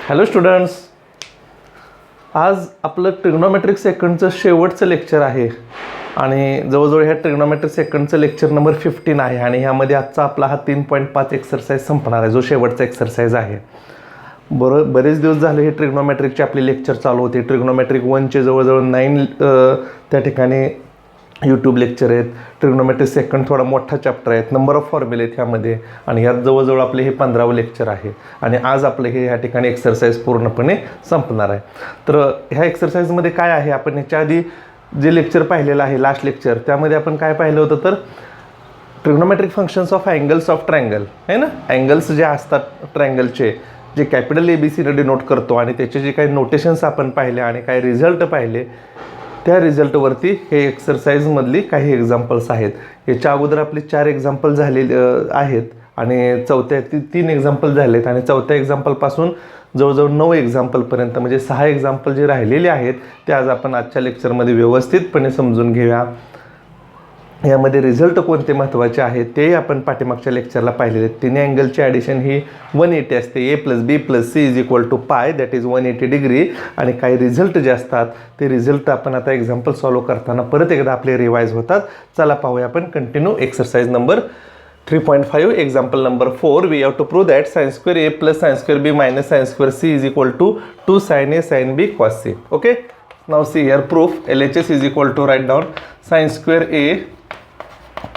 Hello students, आज आपलं trigonometric सेकंडचं शेवटचं लेक्चर आहे आणि जवळजवळ ह्या ट्रिग्नोमेट्रिक सेकंडचं लेक्चर नंबर 15 आहे आणि ह्यामध्ये आजचा आपला हा 3.5 एक्सरसाइज संपणार आहे, जो शेवटचा एक्सरसाइज आहे. बरेच दिवस झाले हे ट्रिग्नोमेट्रिकचे आपले लेक्चर चालू होते. ट्रिग्नोमेट्रिक 1चे जवळजवळ 9 त्या ठिकाणी यूट्यूब लेक्चर आहेत. ट्रिग्नोमेट्रिक सेकंड थोडा मोठा चॅप्टर आहेत, नंबर ऑफ फॉर्म्युले आहेत ह्यामध्ये, आणि यात जवळजवळ आपले हे 15वं लेक्चर आहे आणि आज आपले हे ह्या ठिकाणी एक्सरसाइज पूर्णपणे संपणार आहे. तर ह्या एक्सरसाइजमध्ये काय आहे, आपण ह्याच्या आधी जे लेक्चर पाहिलेलं आहे लास्ट लेक्चर, त्यामध्ये आपण काय पाहिलं होतं तर trigonometric functions of angles of triangle आहे ना. अँगल्स जे असतात ट्रायंगलचे, जे कॅपिटल ABCने डिनोट करतो, आणि त्याचे जे काही नोटेशन्स आपण पाहिले आणि काही रिझल्ट पाहिले, त्या रिझल्टवरती हे एक्सरसाइजमधली काही एक्झाम्पल्स आहेत. याच्या अगोदर आपले 4 एक्झाम्पल झालेले आहेत आणि चौथ्या 3 एक्झाम्पल झाले आहेत आणि चौथ्या एक्झाम्पलपासून जवळजवळ 9 एक्झाम्पलपर्यंत म्हणजे 6 एक्झाम्पल जे राहिलेले आहेत ते आज आपण आजच्या लेक्चरमध्ये व्यवस्थितपणे समजून घेऊया. यामध्ये रिझल्ट कोणते महत्त्वाचे आहेत तेही आपण पाठीमागच्या लेक्चरला पाहिलेले आहेत. तिन्ही अँगलची ॲडिशन ही 180 असते. A + B + C = π, that is 180 degree. आणि काही रिझल्ट जे असतात ते रिझल्ट आपण आता एक्झाम्पल सॉल्व्ह करताना परत एकदा आपले रिवाईज होतात. चला पाहूया आपण continue exercise number 3.5. Example number 4. We have to prove that sin² A + sin² B - sin² C = 2 sin A sin B cos C. Okay, now see here proof. LHS = write down sin² A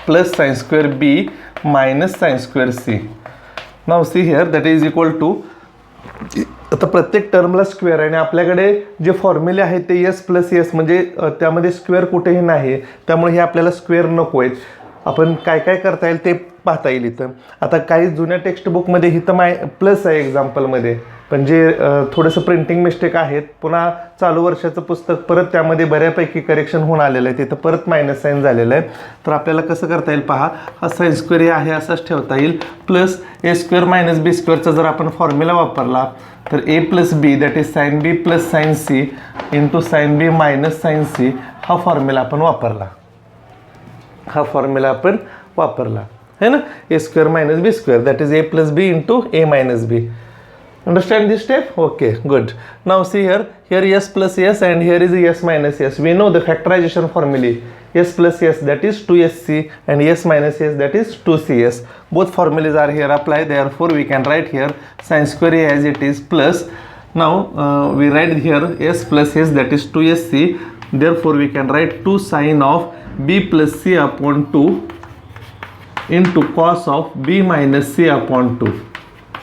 plus sin² B minus sin² C. Now see here, that is equal to, आता प्रत्येक टर्मला square आहे आणि आपल्याकडे जे फॉर्म्युले आहेत ते S + S म्हणजे त्यामध्ये स्क्वेअर कुठेही नाही, त्यामुळे हे आपल्याला स्क्वेअर नको आहेत. आपण काय काय करता येईल ते पाहता येईल इथं. आता काही जुन्या टेक्स्टबुकमध्ये इथं प्लस आहे एक्झाम्पलमध्ये, पण जे थोडंसं प्रिंटिंग मिस्टेक आहेत, पुन्हा चालू वर्षाचं पुस्तक परत त्यामध्ये बऱ्यापैकी करेक्शन होऊन आलेलं आहे, तिथं परत मायनस साईन झालेलं आहे. तर आपल्याला कसं करता येईल पहा, हा sin² आहे असाच ठेवता येईल, प्लस A² - B² जर आपण फॉर्म्युला वापरला तर A + B that is sin B + sin C × sin B - sin C हा फॉर्म्युला आपण वापरला. है ना. A² - B² that is A + B × A - B. Understand this step? Okay, good. Now see here S + S and here is S - S. We know the factorization formula. S + S that is 2SC and S - S that is 2CS. Both formulas are here applied. Therefore, we can write here sin² A as it is plus. Now we write here S + S that is 2SC. Therefore, we can write 2 sin of B + C upon 2 into cos of B - C upon 2.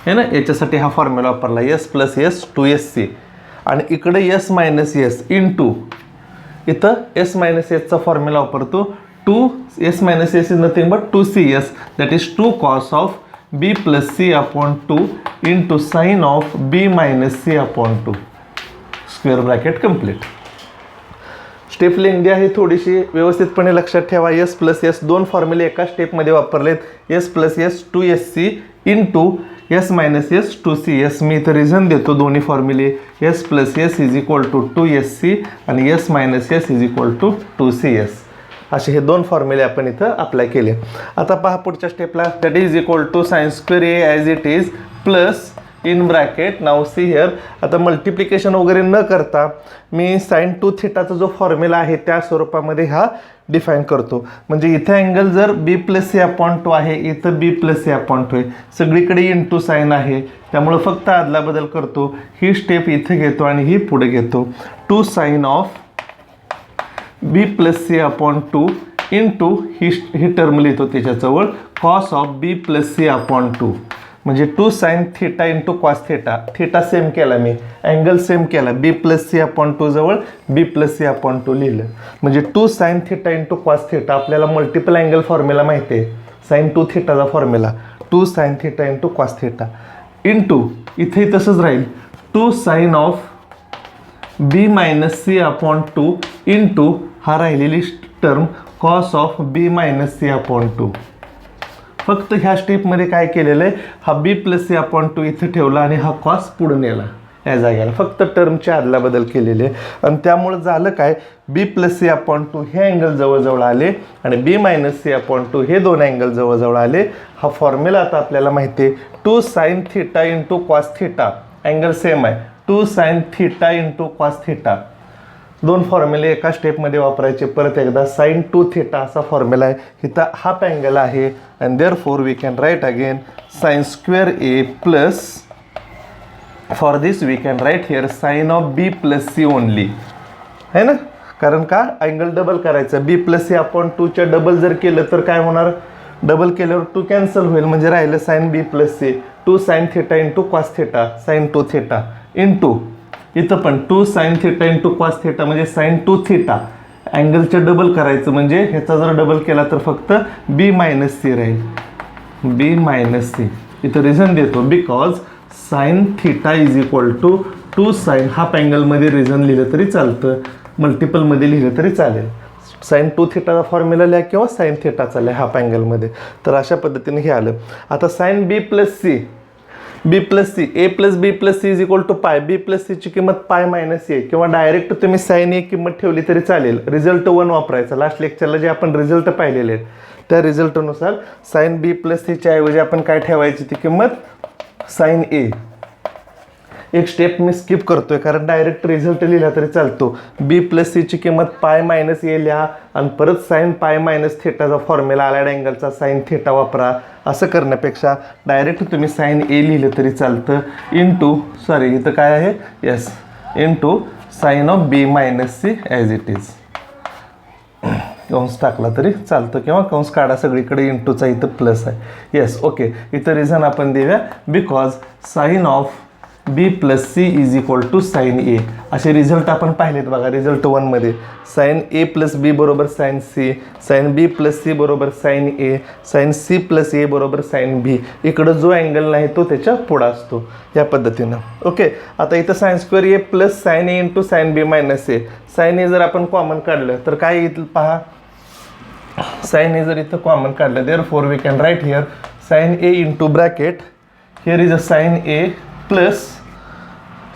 है ना. याच्यासाठी हा formula वापरला S + S 2SC आणि इकडे S - S into इथं S - S चा formula वापरतो 2S - S is nothing but 2CS that is 2 cos of B + C upon 2 into sin of B - C upon 2. Square bracket complete. Step lengthy आहे थोडीशी, व्यवस्थितपणे लक्षात ठेवा. S + S 2 फॉर्म्युले एका स्टेपमध्ये वापरलेत. S + S 2SC into S - S 2CS. मी इथं reason देतो दोन्ही फॉर्म्युले. S + S = 2SC आणि S - S = 2CS. असे हे 2 फॉर्म्युले आपण इथं अप्लाय केले. आता पहा पुढच्या स्टेपला, that is equal to sin² A as it is plus in bracket. Now see here. आता मल्टिप्लिकेशन वगैरे न करता मी sin2θ जो फॉर्म्युला आहे त्या स्वरूपामध्ये हा डिफाईन करतो. म्हणजे इथं अँगल जर B + C upon 2 आहे, इथं B + C upon 2 आहे, सगळीकडे इंटू साईन आहे, त्यामुळं फक्त आदला बदल करतो. ही स्टेप इथे घेतो आणि ही पुढे घेतो. 2 sin of B + C upon 2 into he term लिहितो त्याच्याजवळ cos of B + C upon 2. म्हणजे 2 sin θ × cos θ. θ सेम केला मी, अँगल सेम केला. B + C upon 2 जवळ B + C upon 2 लिहिलं. म्हणजे 2 sin θ × cos θ. आपल्याला मल्टिपल अँगल फॉर्म्युला माहिती आहे, sin2θ चा फॉर्म्युला 2 sin θ × cos θ इंटू इथे तसंच राहील 2 sin of B - C upon 2 into हा राहिलेली term cos of B - C upon 2. फक्त ह्या स्टेपमध्ये काय केलेलं आहे, हा B + C upon 2 इथं ठेवला आणि हा कॉस पुढे नेला या जागेला. फक्त टर्मचे आदला बदल केलेले आणि त्यामुळे झालं काय, B + C upon 2 हे अँगल जवळजवळ आले आणि B - C upon 2 हे 2 अँगल जवळजवळ आले. हा फॉर्म्युला आता आपल्याला माहिती आहे 2 sin θ × cos θ अँगल सेम आहे, 2 sin theta into cos theta. दोन फॉर्म्युले एका स्टेपमध्ये वापरायचे. परत एकदा sin 2 थिटा असा फॉर्म्युला आहे. इथं हाफ अँगल आहे and therefore we can write again sin square A plus for this we can write here sin of B plus C only, है ना. कारण का अँगल डबल करायचं, बी प्लस सी अपॉन 2च्या double जर केलं तर काय होणार, डबल केल्यावर 2 कॅन्सल होईल, म्हणजे राहिलं sin B plus C. 2 sin theta into cos theta sin 2 theta into इथं पण 2 sin theta into cos theta म्हणजे sin 2 थिटा. अँगलचं डबल करायचं म्हणजे ह्याचा जर डबल केला तर फक्त बी मायनस सी राहील, बी मायनस सी. इथं रिझन देतो because sin theta is equal to 2 sin, half अँगलमध्ये रिझन लिहिलं तरी चालतं, मल्टिपलमध्ये लिहिलं तरी चालेल. sin 2 थिटाचा फॉर्म्युला लिहा किंवा sin थिटाचा लिहा हाफ अँगलमध्ये. तर अशा पद्धतीने हे आलं. आता sin B plus C, B plus C, A plus B plus C is equal to pi. B plus सीची किंमत पाय मायनस ए किंवा डायरेक्ट तुम्ही sin ए किंमत ठेवली तरी चालेल. रिझल्ट 1 वापरायचा. लास्ट लेक्चरला जे आपण रिझल्ट पाहिलेले आहेत त्या रिझल्टनुसार sin बी प्लस सीच्या ऐवजी आपण काय ठेवायची ती किंमत sin ए. एक स्टेप मी स्किप करतोय कारण डायरेक्ट रिझल्ट लिहिला तरी चालतो. बी प्लस सीची किंमत पाय मायनस ए लिहा आणि परत sin पाय मायनस थिटाचा फॉर्म्युला आलाड अँगलचा sin थिटा वापरा. असं करण्यापेक्षा डायरेक्ट तुम्ही sin ए लिहिलं तरी चालतं इंटू, सॉरी इथं काय आहे, yes, into sin of B minus C as it is. कंस टाकला तरी चालतं किंवा कंस काढा, सगळीकडे इंटूचा इथं प्लस आहे. Yes, okay. इथं रिझन आपण देऊया because sin of B plus C is equal to sin A. असे रिझल्ट आपण पाहिलेत बघा रिझल्ट 1मध्ये. sin ए प्लस बी बरोबर sin C, sin B plus C बरोबर sin A, sin C plus A बरोबर sin बी. इकडं जो अँगल नाही तो त्याच्या पुढं असतो, या पद्धतीनं. ओके. आता इथं sin square A plus sin A into sin B minus A. sin ए जर आपण कॉमन काढलं तर काय येईल पहा, sin ए जर इथं कॉमन काढलं therefore we can write here sin A into bracket here is a sin A plus,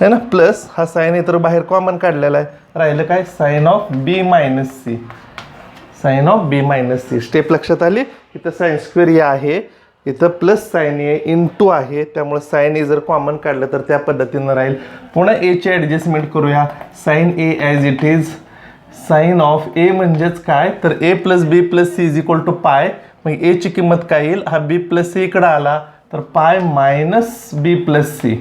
है ना, प्लस हा sin ए तर बाहेर कॉमन काढलेला आहे, राहिलं काय sin of B minus C, sin of B minus C. Step लक्षात आली. इथं sin स्क्वेअर ए आहे, इथं प्लस sin ए इंटू आहे, त्यामुळे sin ए जर कॉमन काढलं तर त्या पद्धतीनं राहील. पुन्हा एची ॲडजस्टमेंट करूया. sin A as it is sin of A म्हणजेच काय तर A plus B plus C is equal to pi. मग एची किंमत काय येईल, हा बी प्लस सी इकडं आला तर pi minus B plus C.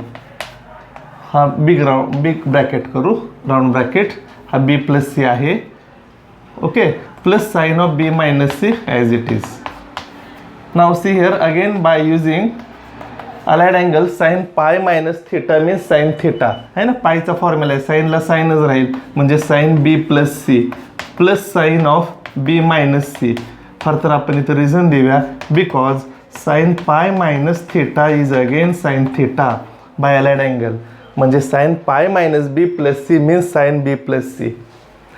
हा बिग ब्रॅकेट करू, राऊंड ब्रॅकेट, हा बी प्लस सी आहे. Okay. Plus sin of B minus C as it is. Now see here again by using allied angle sin pi minus theta means sin theta आहे ना. पायचा formula आहे, साईनला साईनच राहील म्हणजे sin B plus C plus sin of B minus C. फार तर आपण इथं reason देऊया because sin pi minus theta is again sin theta by allied angle, म्हणजे sin pi minus B plus C means sin B plus C.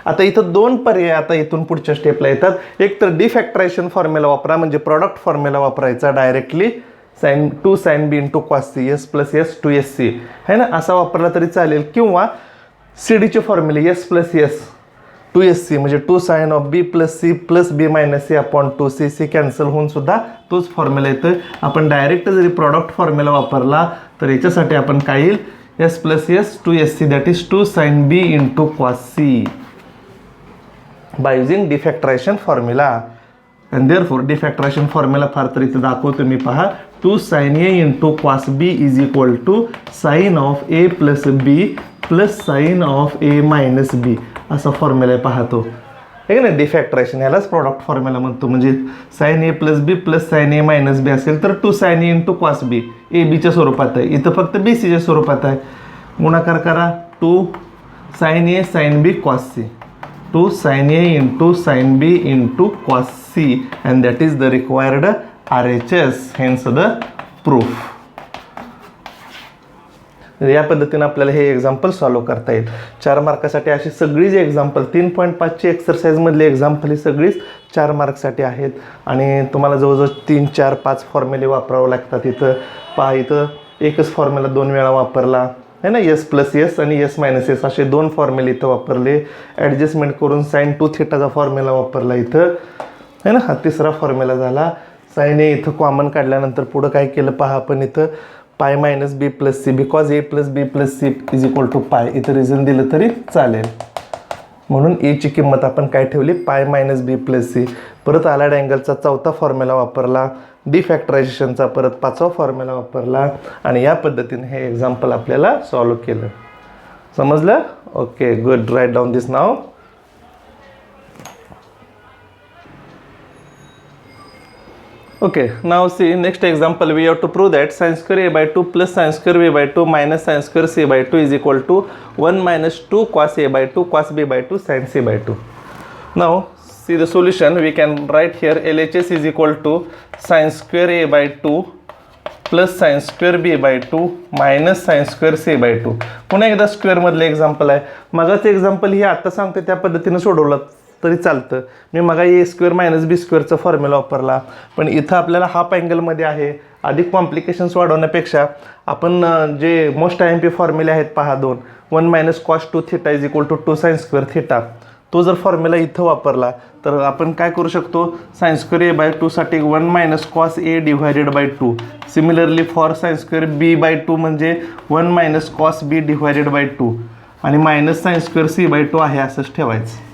आता इथं दोन पर्याय आता इथून पुढच्या स्टेपला येतात. एक तर डिफॅक्टरायझेशन फॉर्म्युला वापरा म्हणजे प्रॉडक्ट फॉर्म्युला वापरायचा directly sin 2 sin B into cos C S plus S 2 S C है ना, असा वापरला तरी चालेल. किंवा सी डीचे फॉर्म्युले S plus S 2 S C म्हणजे 2 sin of B plus C plus B minus C upon 2 C. C cancel होऊन सुद्धा तोच फॉर्म्युला येतो. आपण डायरेक्ट जरी प्रॉडक्ट फॉर्म्युला वापरला तर याच्यासाठी आपण काय येईल, S plus S 2 S C that is 2 sin B into cos C by using defactorization formula. And therefore defactorization formula फार तर इथं दाखवतो मी पहा. 2 sin A into cos B is equal to sine of A plus B plus sine of A minus B असा formula पाहतो आहे ना. डिफॅक्टरायझेशन यालाच प्रॉडक्ट फॉर्म्युला म्हणतो. म्हणजे sin A plus B plus sign A minus बी असेल तर 2 sin ए इंटू कॉस बी ए बीच्या स्वरूपात आहे, इथं फक्त बी सीच्या स्वरूपात आहे. गुणाकार करा 2 sin A sin B cos C, 2 sin A into sin B into cos C and that is the required RHS, hence the proof. या पद्धतीने आपल्याला हे एक्झाम्पल सॉल्व्ह करता येईल. 4 मार्कासाठी अशी सगळी जी एक्झाम्पल 3.5ची एक्सरसाइजमधली एक्झाम्पल ही सगळीच 4 मार्कसाठी आहेत आणि तुम्हाला जवळजवळ 3, 4, 5 फॉर्म्युले वापरावं लागतात. इथं पहा, इथं एकच फॉर्म्युला 2 वेळा वापरला है ना, एस प्लस एस आणि एस मायनस एस असे 2 फॉर्म्युले इथं वापरले. ॲडजस्टमेंट करून sin 2 थिटाचा फॉर्म्युला वापरला इथं है ना. हा तिसरा फॉर्म्युला झाला. sin ए इथं कॉमन काढल्यानंतर पुढं काय केलं पहा आपण, इथं pi minus B plus C, because A plus B plus C is equal to pi. इथं रिझन दिलं तरी चालेल. म्हणून एची किंमत आपण काय ठेवली, पाय मायनस बी प्लस सी. परत आलाड अँगलचा चौथा फॉर्म्युला वापरला, डिफॅक्टरायझेशनचा परत पाचवा फॉर्म्युला वापरला आणि या पद्धतीने हे एक्झाम्पल आपल्याला सॉल्व केलं. समजलं? Okay, good. Right down this now. Okay, now see next example. We have to prove that sin square a by 2 plus sin square b by 2 minus sin square c by 2 is equal to 1 minus 2 cos a by 2 cos b by 2 sin c by 2. Now see the solution. We can write here LHS is equal to sin square a by 2 plus sin square b by 2 minus sin square c by 2. पुन्हा एकदा square मधले example आहे. मगाचं example हे आता सांगते त्या पद्धतीने सोडवलं तरी चालतं. मी मग ए स्क्वेअर मायनस बी स्क्वेअरचा फॉर्म्युला वापरला, पण इथं आपल्याला हाफ अँगलमध्ये आहे. अधिक कॉम्प्लिकेशन्स वाढवण्यापेक्षा आपण जे मोस्ट आय एम पी फॉर्म्युले आहेत पहा दोन, 1 minus cos 2 theta is equal to 2 sine square theta, तो जर फॉर्म्युला इथं वापरला तर आपण काय करू शकतो, साइन स्क्वेअर ए बाय 2 साठी 1 minus cos A divided by 2. Similarly for sine square B by 2 म्हणजे 1 minus cos B divided by 2 आणि minus sine square C by 2 आहे असंच ठेवायचं.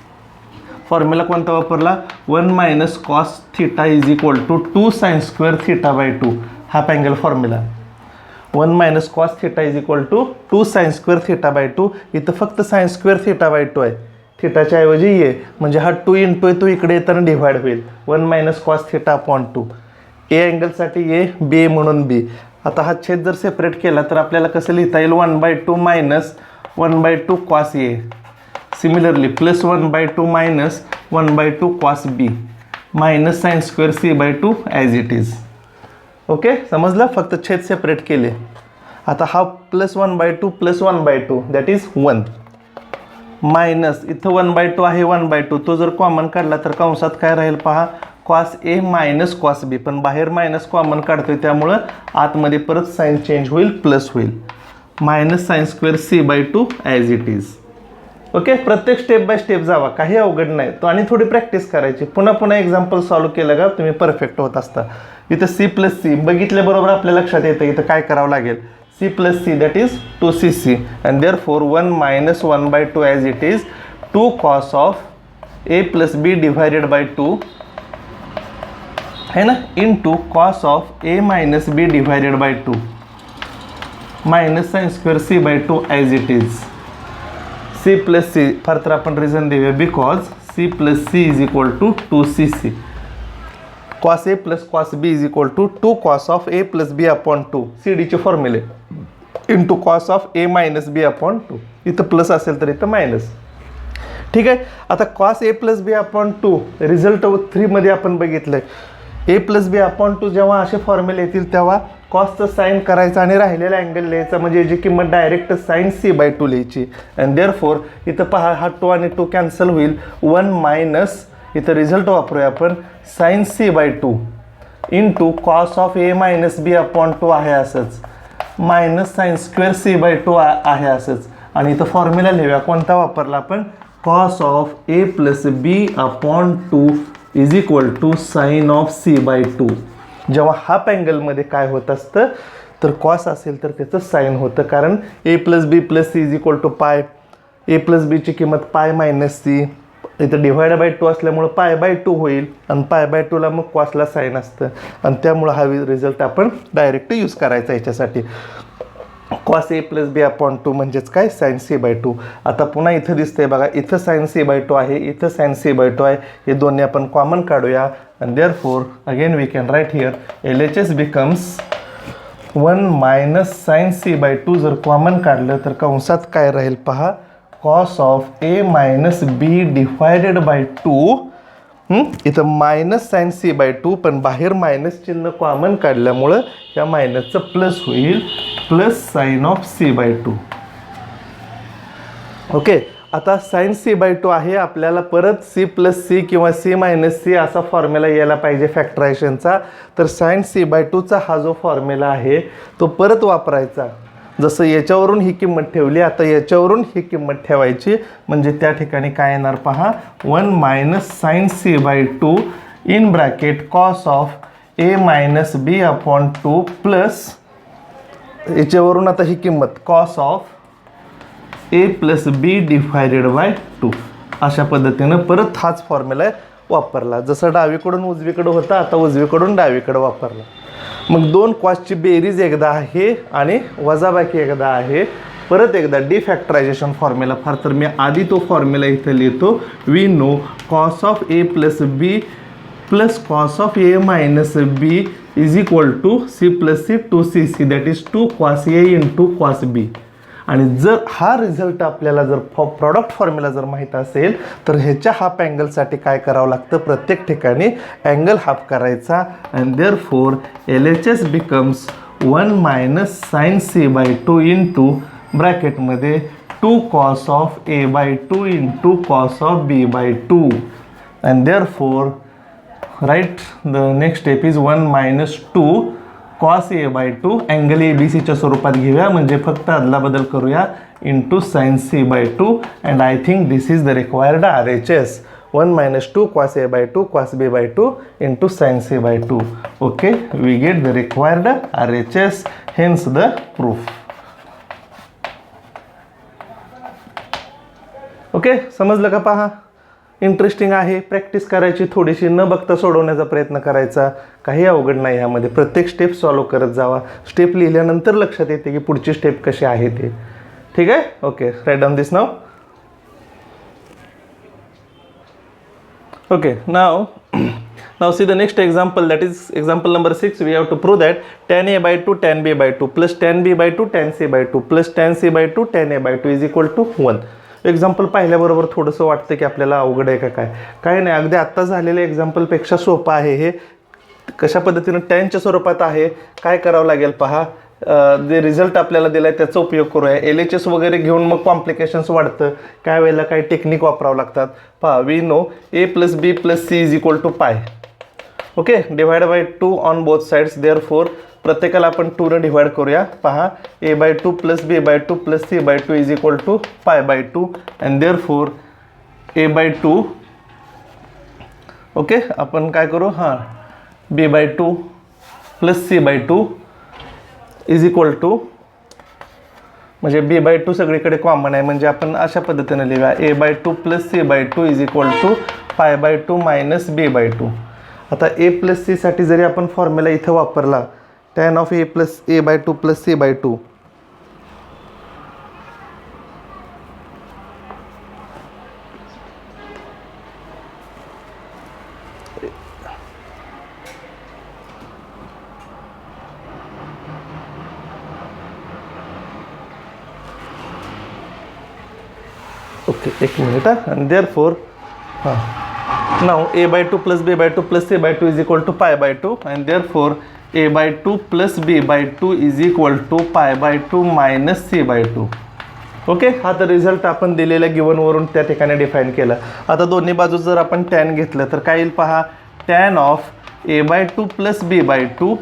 फॉर्म्युला कोणता वापरला, 1 minus cos theta is equal to 2 sine square theta by 2. Half angle formula 1 minus cos theta is equal to 2 sine square theta by 2. इथं फक्त sign square theta by 2 आहे, थिटाच्या ऐवजी ये, म्हणजे हा 2 इंटू आहे तो इकडे येताना डिव्हाइड होईल. 1 मायनस कॉस थिटा अपॉन 2. ए अँगलसाठी ए, बी म्हणून बी. आता हा छेद जर सेपरेट केला तर आपल्याला कसं लिहिता येईल, 1/2 minus 1/2 cos A. Similarly plus 1/2 minus 1/2 cos B minus sine square C by 2 as it is. Okay, समजलं? फक्त छेद सेपरेट केले. आता हा plus 1/2 plus 1/2 that is 1 minus इथं 1/2 आहे 1/2, तो जर कॉमन काढला तर कंसात काय राहील पहा, cos A minus cos B. पण बाहेर मायनस कॉमन काढतोय त्यामुळं आतमध्ये परत साइन चेंज होईल, प्लस होईल, minus sine square C by 2 as it is. Okay, प्रत्येक स्टेप बाय स्टेप जावा, काही अवघड नाही तो, आणि थोडी प्रॅक्टिस करायची. पुन्हा पुन्हा एक्झाम्पल सॉल्व केलं का तुम्ही परफेक्ट होत असता. इथं सी प्लस सी बघितल्याबरोबर आपल्या लक्षात येतं इथं काय करावं लागेल, C plus C that is 2cc and therefore 1 minus 1/2 as it is 2 cos of A plus B divided by 2 है ना, into cos of A minus B divided by 2 minus sine square C by 2 as it is. C plus C फार तर आपण reason देऊया, because C plus C is equal to 2cc. Cos A plus cos B is equal to 2 cos of A plus B upon 2 C डीचे फॉर्म्युले into cos of A minus B upon 2. इथं plus असेल तर इथं minus. ठीक आहे, आता cos A plus B upon 2 result 3मध्ये आपण बघितलं ए प्लस बी अपॉन 2 जेव्हा असे फॉर्म्युले येतील तेव्हा कॉसचं साईन करायचं आणि राहिलेला अँगल लिहायचा, म्हणजे याची किंमत डायरेक्ट साइन सी बाय 2 लिहायची. अँड देअरफोर इथं पहा हा 2 आणि 2 कॅन्सल होईल, 1 मायनस इथं रिझल्ट वापरूया आपण sine C by 2 into cos of A minus B upon 2 आहे असंच, minus sine square C by 2 आहे असंच. आणि इथं फॉर्म्युला लिहूया कोणता वापरला आपण, cos of A plus B upon 2 is equal to sine of C by 2. जेव्हा हाफ अँगलमध्ये काय होत असतं तर कॉस असेल तर त्याचं साइन होतं, कारण A plus B plus C is equal to pi. A plus बीची किंमत पाय मायनस सी, इथं डिवायड बाय 2 असल्यामुळं पाय बाय 2 होईल आणि पाय बाय 2ला मग कॉसला साइन असतं आणि त्यामुळं हा रिझल्ट आपण डायरेक्ट यूज करायचा याच्यासाठी. Cos A plus B upon 2 म्हणजेच काय, साइन सी बाय 2. आता पुन्हा इथं दिसतंय बघा, इथं साइन सी बाय 2 आहे, इथं साइन सी बाय 2 आहे, हे दोन्ही आपण कॉमन काढूया. and therefore again we can write here LHS becomes 1 minus sin c by 2. जर कॉमन काढलं तर कंसात काय राहील पहा, cos of a minus b divided by 2. इथं मायनस साइन सी बाय 2, पण बाहेर मायनस चिन्ह कॉमन काढल्यामुळं या मायनसचं प्लस होईल, plus sine of C by 2. Okay, आता साइन सी बाय 2 आहे, आपल्याला परत सी प्लस सी किंवा सी मायनस सी असा फॉर्म्युला यायला पाहिजे फॅक्टरायझेशनचा. तर साइन सी बाय 2चा हा जो फॉर्म्युला आहे तो परत वापरायचा. जसं याच्यावरून ही किंमत ठेवली, आता याच्यावरून ही किंमत ठेवायची, म्हणजे त्या ठिकाणी काय येणार पहा, 1 minus sine C by 2 in bracket cos of A minus B upon 2 plus याच्यावरून आता ही किंमत cos of A plus B divided by 2 अशा पद्धतीनं परत हाच फॉर्म्युला वापरला. जसं डावीकडून उजवीकडं होता आता उजवीकडून डावीकडं वापरला. मग दोन कॉसची बेरीज एकदा आहे आणि वजाबाकी एकदा आहे. परत एकदा डिफॅक्टरायझेशन फॉर्म्युला फार तर मी आधी तो फॉर्म्युला इथं लिहितो. We know cos of A plus B plus cos of A minus B is equal to C plus C two C C that is 2 cos A into cos B. आणि जर हा result आपल्याला जर product formula जर माहीत असेल तर ह्याच्या हाफ अँगलसाठी काय करावं लागतं, प्रत्येक ठिकाणी अँगल हाफ करायचा. And therefore L H S becomes 1 minus sine C by 2 into ब्रॅकेटमध्ये 2 cos of A by 2 into cos of B by 2. And therefore write the next step is 1 minus 2 cos A by 2 angle A B सीच्या स्वरूपात घेऊया म्हणजे फक्त अदलाबदल करूया into sine C by 2. And I think this is the required R H S. 1 minus 2 cos A by 2 cos B by 2 into sine C by 2. Okay, we get the required R H S, hence the proof. Okay, समजलं का? पहा, interesting आहे. Practice करायची थोडीशी, न बघता सोडवण्याचा प्रयत्न करायचा. काही अवघड नाही ह्यामध्ये. प्रत्येक स्टेप सॉल्व करत जावा. स्टेप लिहिल्यानंतर लक्षात येते की पुढची स्टेप कशी आहे ते. ठीक आहे? Okay, write down this now. Okay, now see the next example, that is example number 6. We have to prove that tan a by 2 tan b by 2 plus tan b by 2 tan c by 2 plus tan c by 2 tan a by 2 is equal to 1. Example पाहिल्याबरोबर थोडंसं वाटतं की आपल्याला अवघड आहे का काय नाही. अगदी आत्ता झालेल्या एक्झाम्पलपेक्षा सोपं आहे हे. कशा पद्धतीनं टॅनच्या स्वरूपात आहे, काय करावं लागेल पहा. जे रिझल्ट आपल्याला दिला आहे त्याचा उपयोग करूया. एल एच एस वगैरे घेऊन मग कॉम्प्लिकेशन्स वाढतं. काय वेळेला काही टेक्निक वापरावं लागतात. पहा, we know A plus B plus C is equal to pi. Okay, divide by 2 on both sides. Therefore प्रत्येकाला आपण 2 डिवाइड करूया. पहा, A by 2 plus B by 2 plus C by 2 is equal to pi by 2. And therefore A by 2. Okay, आपण काय करू, हां, B by 2 plus C by 2 is equal to, म्हणजे बी by 2 सगळीकडे कॉमन आहे म्हणजे आपण अशा पद्धतीने लिहूया. A by 2 plus C by 2 is equal to pi by 2 minus B by 2. आता ए प्लस सीसाठी जरी आपण फॉर्म्युला इथं वापरला, tan of a plus a by 2 plus c by 2. Okay, एक minute. and therefore now a by 2 plus b by 2 plus c by 2 is equal to pi by 2 and therefore a by 2 plus b by 2 is equal to pi by 2 minus c by 2. Okay, हा तर result आपण दिलेल्या गिवनवरून त्या ठिकाणी define केला. आता दोन्ही बाजू जर आपण टॅन घेतलं तर काय येईल पहा. Tan of A by 2 plus B by 2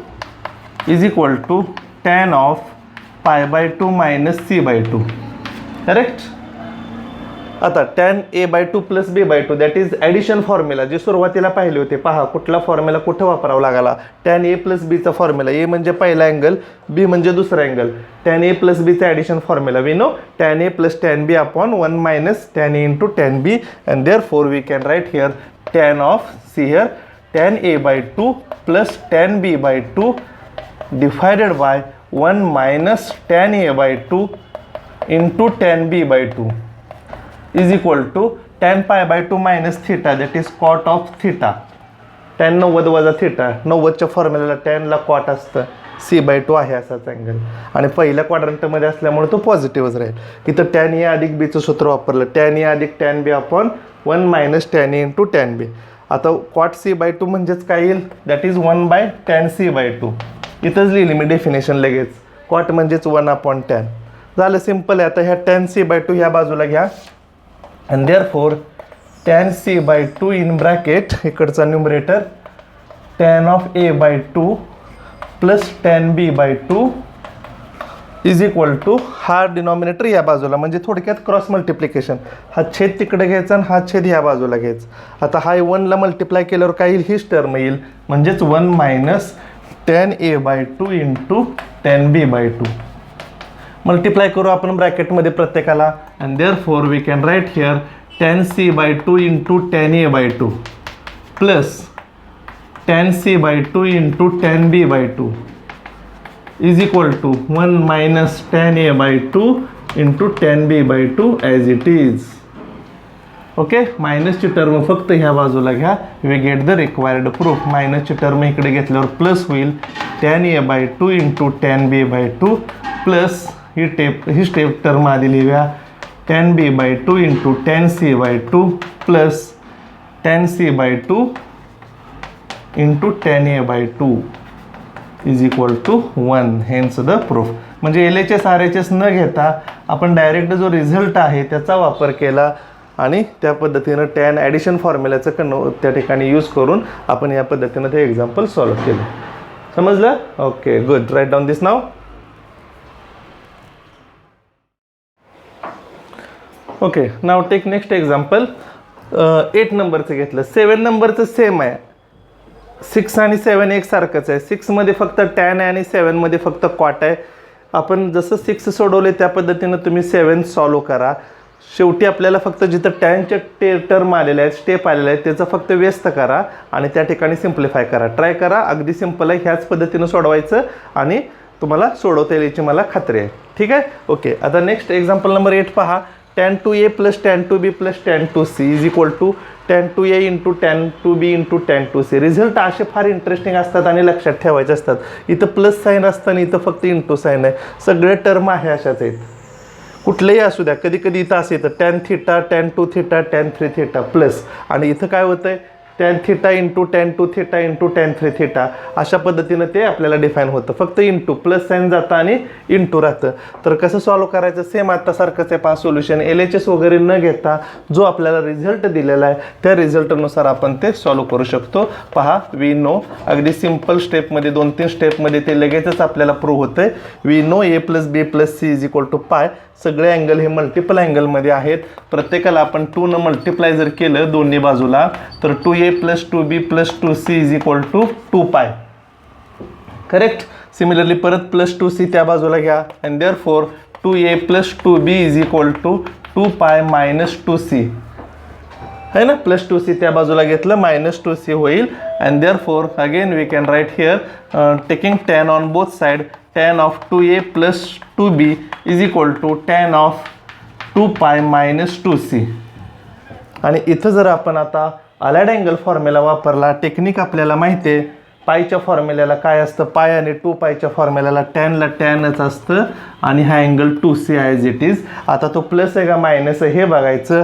is equal to tan of pi by 2 minus C by 2. Correct. आता tan A by 2 plus B by 2 that is addition formula जे सुरुवातीला पाहिले होते. पहा, कुठला फॉर्म्युला कुठं वापरावा लागला. टॅन ए प्लस बीचा फॉर्म्युला. ए म्हणजे पहिला अँगल, बी म्हणजे दुसरा अँगल. टॅन ए प्लस बीचा addition formula. We know tan A plus tan B upon 1 minus tan A into tan B. And therefore we can write here tan of, see here, tan A by 2 plus tan B by 2 divided by 1 minus tan A by 2 into tan B by 2 is equal to tan pi by 2 minus theta that is cot of theta. tan 90 वजा theta. 90च्या फॉर्म्युलाला tan ला cot असतं. c by 2 आहे असाच angle आणि पहिल्या क्वाड्रंटमध्ये असल्यामुळे तो पॉझिटिव्हच राहील. इथं tan a अधिक बीचं सूत्र वापरलं. tan a अधिक tan b upon 1 minus tan a into tan b. आता cot c by 2 म्हणजेच काय येईल, that is 1 by tan c by 2. इथंच लिहिली मी डेफिनेशन लगेच. cot म्हणजेच 1 अपॉन tan. झालं, सिम्पल आहे. आता ह्या tan c by 2 ह्या बाजूला घ्या. and therefore tan c by 2 in bracket इकडचा numerator tan of a by 2 plus tan b by 2 is equal to हा डिनॉमिनेटर या बाजूला म्हणजे थोडक्यात क्रॉस मल्टिप्लिकेशन. हा छेद तिकडे घ्यायचा आणि हा छेद ह्या बाजूला घ्यायचा. आता हा 1ला मल्टिप्लाय केल्यावर काय येईल, हीच टर्म येईल म्हणजेच 1 minus tan a by 2 into tan b by 2. Multiply करू आपण ब्रॅकेटमध्ये प्रत्येकाला and therefore we can write here tan c by 2 into tan a by 2 plus tan c by 2 into tan b by 2 is equal to 1 minus tan a by 2 into tan b by 2 as it is. Okay, मायनसची term फक्त ह्या बाजूला घ्या, we get the required proof. मायनसची term इकडे घेतल्यावर plus होईल tan a by 2 into tan b by 2 plus he step term आधी लिहूया tan b by 2 into tan c by 2 plus tan c by 2 into tan a by 2 is equal to 1. hence the proof. म्हणजे LHS RHS न घेता आपण direct जो result आहे त्याचा वापर केला आणि त्या पद्धतीनं टॅन ॲडिशन फॉर्म्युल्याचं त्या ठिकाणी यूज करून आपण या पद्धतीनं ते एक्झाम्पल सॉल्व्ह केलं. समजलं? Okay, good. Right down this now. Okay, now take next example. 8 नंबरचं घेतलं. 7 नंबरचं सेम आहे. 6 आणि 7 एकसारखंच आहे. 6मध्ये फक्त टॅन आहे आणि 7मध्ये फक्त कॉट आहे. आपण जसं 6 सोडवले त्या पद्धतीनं तुम्ही 7 सॉल्व करा. शेवटी आपल्याला फक्त जिथं टॅनचे टर्म आलेले आहेत, स्टेप आलेले आहेत, त्याचं फक्त व्यस्त करा आणि त्या ठिकाणी सिम्प्लिफाय करा. ट्राय करा, अगदी सिम्पल आहे. ह्याच पद्धतीनं सोडवायचं आणि तुम्हाला सोडवता येईल याची मला खात्री आहे. ठीक आहे. ओके, आता नेक्स्ट एक्झाम्पल नंबर 8 पहा. tan 2a plus tan 2b plus tan 2c is equal to tan 2a into tan 2b into tan 2c. Result असे फार इंटरेस्टिंग असतात आणि लक्षात ठेवायचे असतात. इथं प्लस साईन असतं आणि इथं फक्त इंटू साईन आहे. सगळे टर्म आहे अशाच आहेत, कुठलेही असू द्या. कधी कधी इथं असं येतं tan theta tan 2 theta tan 3 theta plus, आणि इथं काय होतं आहे tan theta into tan 2 theta into tan 3 theta. अशा पद्धतीनं ते आपल्याला डिफाईन होतं. फक्त इंटू प्लस साईन जातं आणि इंटू राहतं. तर कसं सॉल्व करायचं? सेम आत्तासारखंच आहे. पहा सोल्युशन LHS वगैरे न घेता जो आपल्याला रिझल्ट दिलेला आहे त्या रिझल्टनुसार आपण ते सॉल्व करू शकतो. पहा, वी नो, अगदी सिम्पल स्टेपमध्ये 2-3 स्टेपमध्ये ते लगेचच आपल्याला प्रूव्ह होतं आहे. We know a plus b plus c is equal to pi. सगळे अँगल हे मल्टिपल अँगलमध्ये आहेत. प्रत्येकाला आपण 2 न मल्टिप्लाय जर केलं दोन्ही बाजूला तर 2a plus 2b plus 2c is equal to 2 pi. Correct. Similarly परत प्लस 2c त्या बाजूला घ्या and therefore 2a plus 2b is equal to 2 pi minus 2c है ना. प्लस 2c त्या बाजूला घेतलं मायनस 2c होईल and therefore again we can write here taking tan on both side tan of 2a plus 2b is equal to tan of 2 pi minus 2c. आणि इथं जर आपण आता अलाइड अँगल फॉर्म्युला वापरला, टेक्निक आपल्याला माहिती आहे. पायच्या फॉर्म्युल्याला काय असतं? पाय आणि 2 पायच्या फॉर्म्युल्याला टॅनला टॅनच असतं आणि हा angle 2c as it is. आता तो प्लस आहे का मायनस आहे हे बघायचं.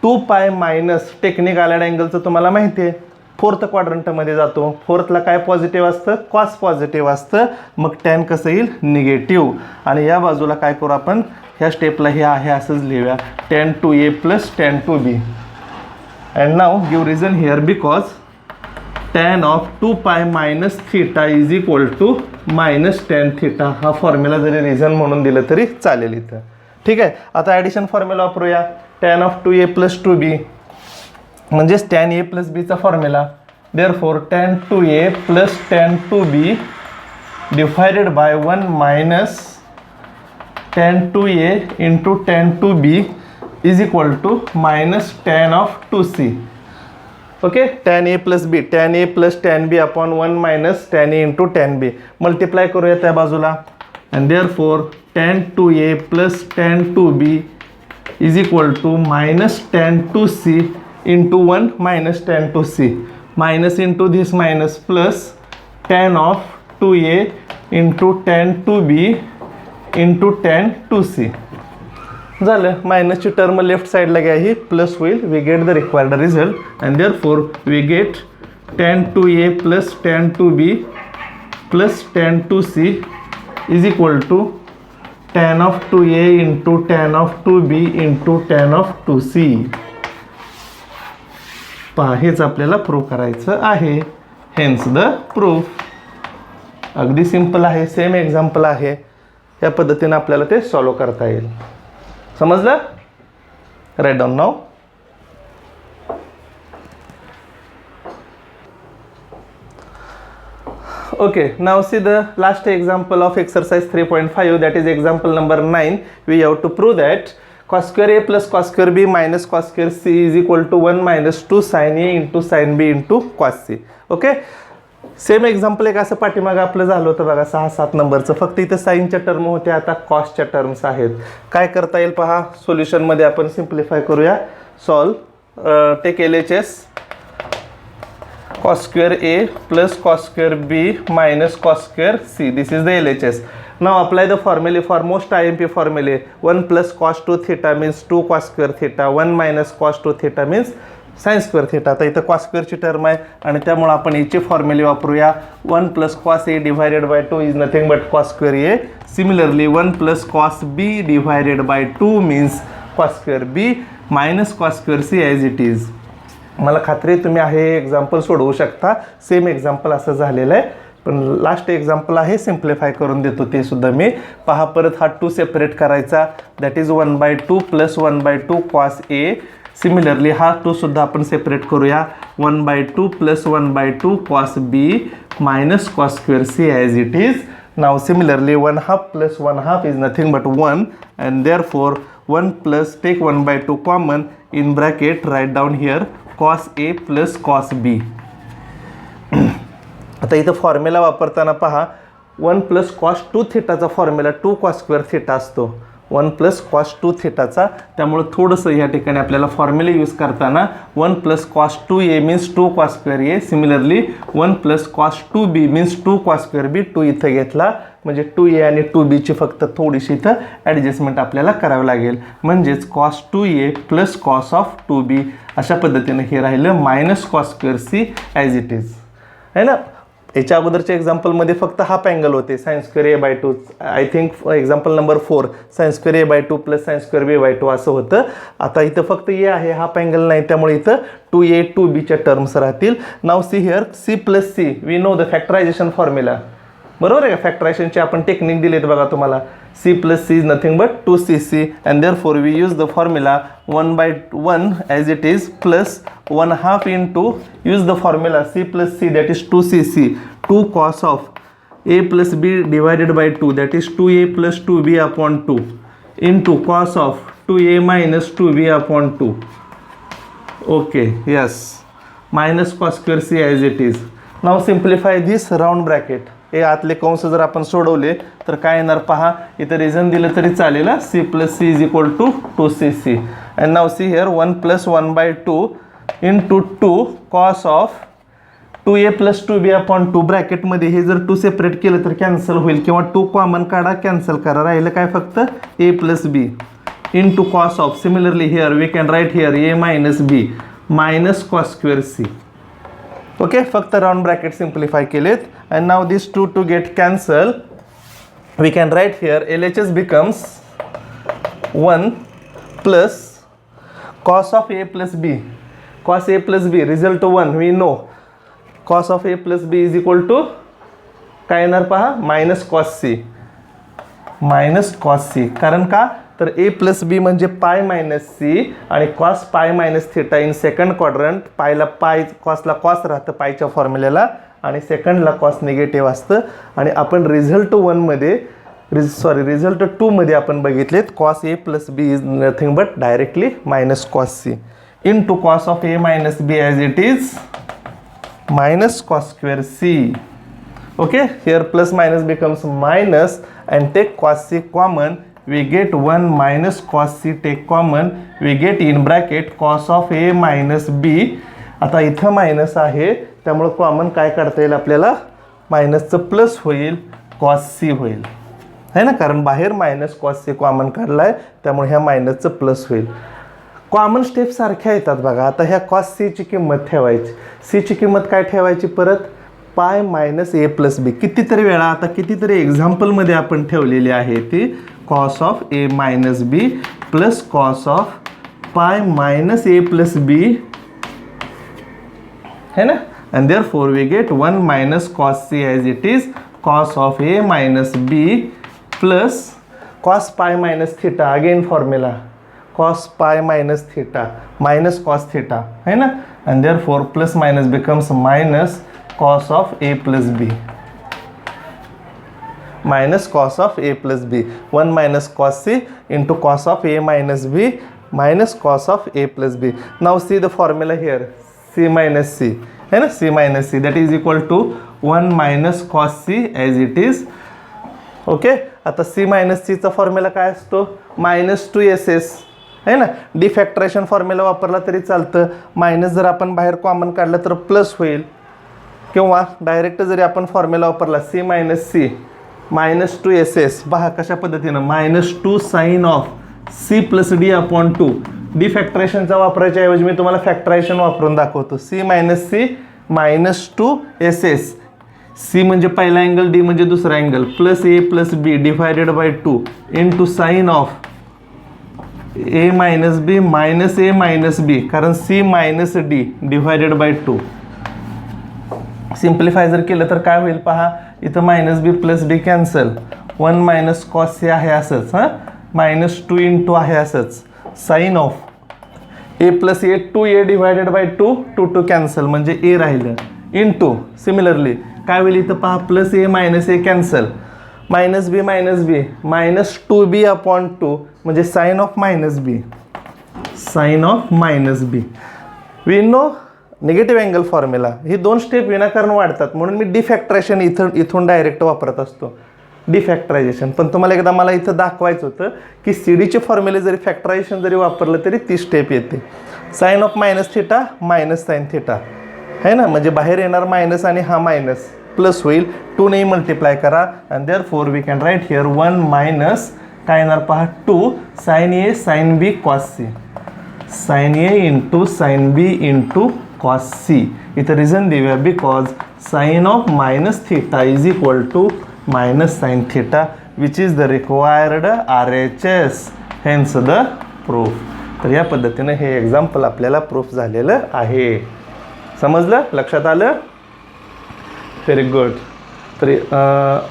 2 पाय मायनस टेक्निक अलाइड अँगलचं तुम्हाला माहिती आहे. 4th क्वाड्रंटमध्ये जातो. 4thला काय पॉझिटिव्ह असतं? कॉस पॉझिटिव्ह असतं. मग टॅन कसं येईल? निगेटिव्ह. आणि या बाजूला काय करू आपण? ह्या स्टेपला हे आहे असंच लिहूया tan 2a plus tan 2b. And now give reason here because tan of 2 pi minus theta is equal to minus tan theta. हा फॉर्म्युला जरी रिझन म्हणून दिलं तरी चालेल इथं. ठीक आहे. आता ॲडिशन फॉर्म्युला वापरूया. tan of 2a plus 2b म्हणजेच tan a प्लस बीचा formula. Therefore tan 2a plus tan 2b divided by 1 minus tan 2a into tan 2b is equal to minus tan of 2c. Okay, tan a plus b, tan a plus tan b upon 1 minus tan a into tan b. Multiply करूया त्या बाजूला and therefore tan 2a plus tan 2b is equal to minus tan 2c into 1 minus tan 2c minus into this minus plus tan of 2a into tan 2b into tan 2c. झालं. मायनसची term left साईडला घ्या, ही plus होईल. We get the required result and therefore we get tan 2a plus tan 2b plus tan 2c is equal to tan of 2a into tan of 2b into tan of 2c. पहा, हेच आपल्याला prove करायचं आहे. Hence the proof. अगदी simple आहे. Same example आहे. या पद्धतीनं आपल्याला ते सॉल्व करता येईल. समजलं? Right down now. Okay, now see the last example of exercise 3.5, that is example number 9. We have to prove that cos square a plus cos square b minus cos square c is equal to 1 minus 2 sin a into sin b into cos c. Okay, same example एक असं पाठीमागं आपलं झालं होतं बघा 6-7 नंबरचं, फक्त इथं साईनच्या टर्म होत्या, आता कॉसच्या टर्म्स आहेत. काय करता येईल पहा, सोल्युशनमध्ये आपण सिम्प्लिफाय करूया. Solve, take LHS cos square a plus cos square b minus cos square c. This is the LHS. Now apply the formula for most IMP formula. 1 plus cos 2 theta means 2 cos square theta. 1 minus cos 2 theta means sin square theta. आता इथं cos square ची term आहे आणि त्यामुळे आपण याची formula वापरूया. 1 plus cos a divided by 2 is nothing but cos square a. Similarly 1 plus cos b divided by 2 means cos square b minus cos square c as it is. मला खात्री आहे तुम्ही आहे एक्झाम्पल सोडवू शकता. सेम एक्झाम्पल असं झालेलं आहे, पण लास्ट एक्झाम्पल आहे सिम्प्लिफाय करून देतो ते सुद्धा मी. पहा, परत हा 2 सेपरेट करायचा, that is 1/2 plus 1/2 cos A. Similarly हा 2 सुद्धा आपण सेपरेट करूया, 1/2 plus 1/2 cos B minus cos square C as it is. Now similarly 1/2 plus 1/2 is nothing but 1 and therefore 1 plus take 1/2 common in bracket, right down here cos a plus cos b. आता इथं फॉर्म्युला वापरताना पहा, 1 plus cos 2 थिटाचा formula 2 cos square theta असतो, 1 plus cos 2 थिटाचा. त्यामुळे थोडंसं या ठिकाणी आपल्याला फॉर्म्युला यूज करताना 1 plus cos 2a means 2 cos square A. Similarly 1 plus cos 2b means 2 cos square B. 2 इथं घेतला म्हणजे 2a आणि 2bची फक्त थोडीशी इथं ॲडजस्टमेंट आपल्याला करावी लागेल. म्हणजेच cos 2a plus cos of 2b अशा पद्धतीनं हे राहिलं minus cos square C as it is, है ना. याच्या अगोदरच्या एक्झाम्पलमध्ये फक्त हाफ अँगल होते, sine square A by 2. I think example number 4 sine square A by 2 plus sine square B by 2 असं होतं. आता इथं फक्त ए आहे, हाफ अँगल नाही, त्यामुळे इथं 2a 2bच्या टर्म्स राहतील. Now see here c plus C, we know the factorization formula, बरोबर आहे का. फॅक्टरायझेशनचे आपण टेक्निक दिलेत बघा तुम्हाला. c plus C is nothing but 2cc and therefore we use the formula 1/1 as it is plus 1/2 into use the formula c plus C that is 2cc, 2 cos of a plus b divided by 2 that is 2a plus 2b upon 2 into cos of 2a minus 2b upon 2. Okay, yes, minus cos square C as it is. Now simplify this round bracket. हे आतले कंस जर आपण सोडवले तर काय येणार पहा, इथं रिझन दिलं तरी चालेल. c plus C is equal to 2cc and now see here 1 plus 1/2 into 2 cos of 2a plus 2b upon 2. ब्रॅकेटमध्ये हे जर 2 सेपरेट केलं तर कॅन्सल होईल, किंवा 2 कॉमन काढा, कॅन्सल करा, राहिलं काय फक्त a plus b into cos of. Similarly here we can write here a minus b minus cos square C. Okay, फक्त राउंड ब्रॅकेट सिम्प्लिफाय केलेत. And now this 2 get cancel, we can write here LHS becomes 1 plus cos of a plus b, cos a plus b result 1 we know. Cos of a plus b is equal to काय येणार पहा, minus cos C, minus cos C. कारण का तर a plus B म्हणजे pi minus C आणि cos pi minus theta in second quadrant. पायला pi, कॉसला cos राहतं पायच्या फॉर्म्युल्याला, आणि सेकंडला कॉस निगेटिव्ह असतं. आणि आपण रिझल्ट 1मध्ये रिझल्ट 2मध्ये आपण बघितलेत cos a plus B is nothing but directly minus cos C into cos of a minus B as it is minus cos square C. Okay, here plus minus becomes minus and take cos C common, we get 1 minus cos c, take common, we get in bracket cos of a minus b. आता इथं minus आहे त्यामुळे common काय काढता येईल आपल्याला, मायनसचं plus होईल, cos c होईल, है ना, कारण बाहेर मायनस cos c कॉमन काढला आहे त्यामुळे ह्या मायनसचं प्लस होईल. कॉमन स्टेप सारख्या येतात बघा. आता ह्या cos c ची किंमत ठेवायची, c ची किंमत काय ठेवायची परत, पाय मायनस a प्लस बी. कितीतरी वेळा, आता कितीतरी एक्झाम्पलमध्ये आपण ठेवलेली आहे ती cos of a minus B plus cos of pi minus a plus B, है ना. And therefore we get 1 minus cos c as it is cos of a minus B plus cos pi minus theta, again formula cos pi minus theta minus cos theta, है ना. And therefore plus minus becomes minus cos of a plus B. minus cos of a plus b. 1 minus cos c into cos of a minus b minus cos of a plus b. Now see the formula here, c minus c, है ना, c minus c that is equal to 1 minus cos c as it is. Okay, आता c minus सीचा formula काय असतो, -2ss आहे ना. डिफॅक्टरेशन formula वापरला तरी चालतं. मायनस जर आपण बाहेर कॉमन काढलं तर प्लस होईल, किंवा डायरेक्ट जरी आपण फॉर्म्युला वापरला c मायनस सी -2ss. पहा कशा पद्धतीनं -2 sine of c plus D upon 2. डिफॅक्टरेशनचा वापरायच्या ऐवजी मी तुम्हाला फॅक्टरायझेशन वापरून दाखवतो. c minus C -2ss. c म्हणजे पहिला अँगल, डी म्हणजे दुसरा angle, plus A plus B divided by 2 into sine of A minus B minus A minus B, कारण c minus D divided by 2. Simplify जर केलं तर काय होईल पहा, इथं minus B plus D cancel, 1 minus cos C आहे असंच, हां -2 इंटू आहे असंच, sine of A plus A 2a divided by 2, 2 cancel म्हणजे ए राहिलं, इंटू सिमिलरली काय होईल इथं पहा, plus A minus A cancel, minus B -2b upon 2 म्हणजे sine of minus B, sine of minus B. We know negative angle formula, ही 2 step विनाकारण वाढतात म्हणून मी डिफॅक्टरेशन इथून डायरेक्ट वापरत असतो, डिफॅक्टरायझेशन. पण तुम्हाला एकदा मला इथं दाखवायचं होतं की सीडीचे फॉर्म्युले जरी फॅक्टरायझेशन जरी वापरलं तरी ती स्टेप येते. Sine of minus theta minus sine theta है ना, म्हणजे बाहेर येणार मायनस आणि हा मायनस प्लस होईल, 2 ने मल्टिप्लाय करा and therefore we can write here 1 minus काय येणार पहा 2 sine A sine B cos C, sine A into sine B into cos C. इथं रिझन देऊया because sine of minus theta is equal to minus sine theta which is the required RHS, hence the proof. तर या पद्धतीनं हे example आपल्याला proof झालेलं आहे. समजलं, लक्षात आलं, व्हेरी गुड. तर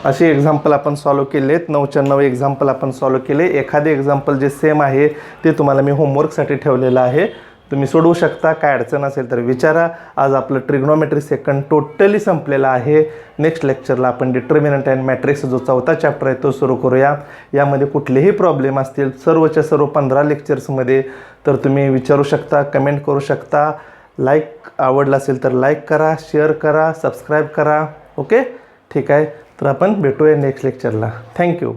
असे एक्झाम्पल आपण सॉल्व केले आहेत, 9च्या 9 एक्झाम्पल आपण सॉल्व केले. एखादे एक्झाम्पल जे सेम आहे ते तुम्हाला मी होमवर्कसाठी ठेवलेलं आहे, तुम्ही सोडवू शकता. काय अडचण असेल तर विचारा. आज आपलं ट्रिग्नोमेट्री सेकंड टोटली संपलेलं आहे. नेक्स्ट लेक्चरला आपण डिटर्मिनंट अँड मॅट्रिक्स जो 4था चॅप्टर आहे तो सुरू करूया. यामध्ये कुठलेही प्रॉब्लेम असतील सर्वच्या सर्व 15 लेक्चर्समध्ये तर तुम्ही विचारू शकता, कमेंट करू शकता. लाईक आवडला असेल तर लाईक करा, शेअर करा, सबस्क्राईब करा. ओके, ठीक आहे. तर आपण भेटूया नेक्स्ट लेक्चरला. थँक्यू.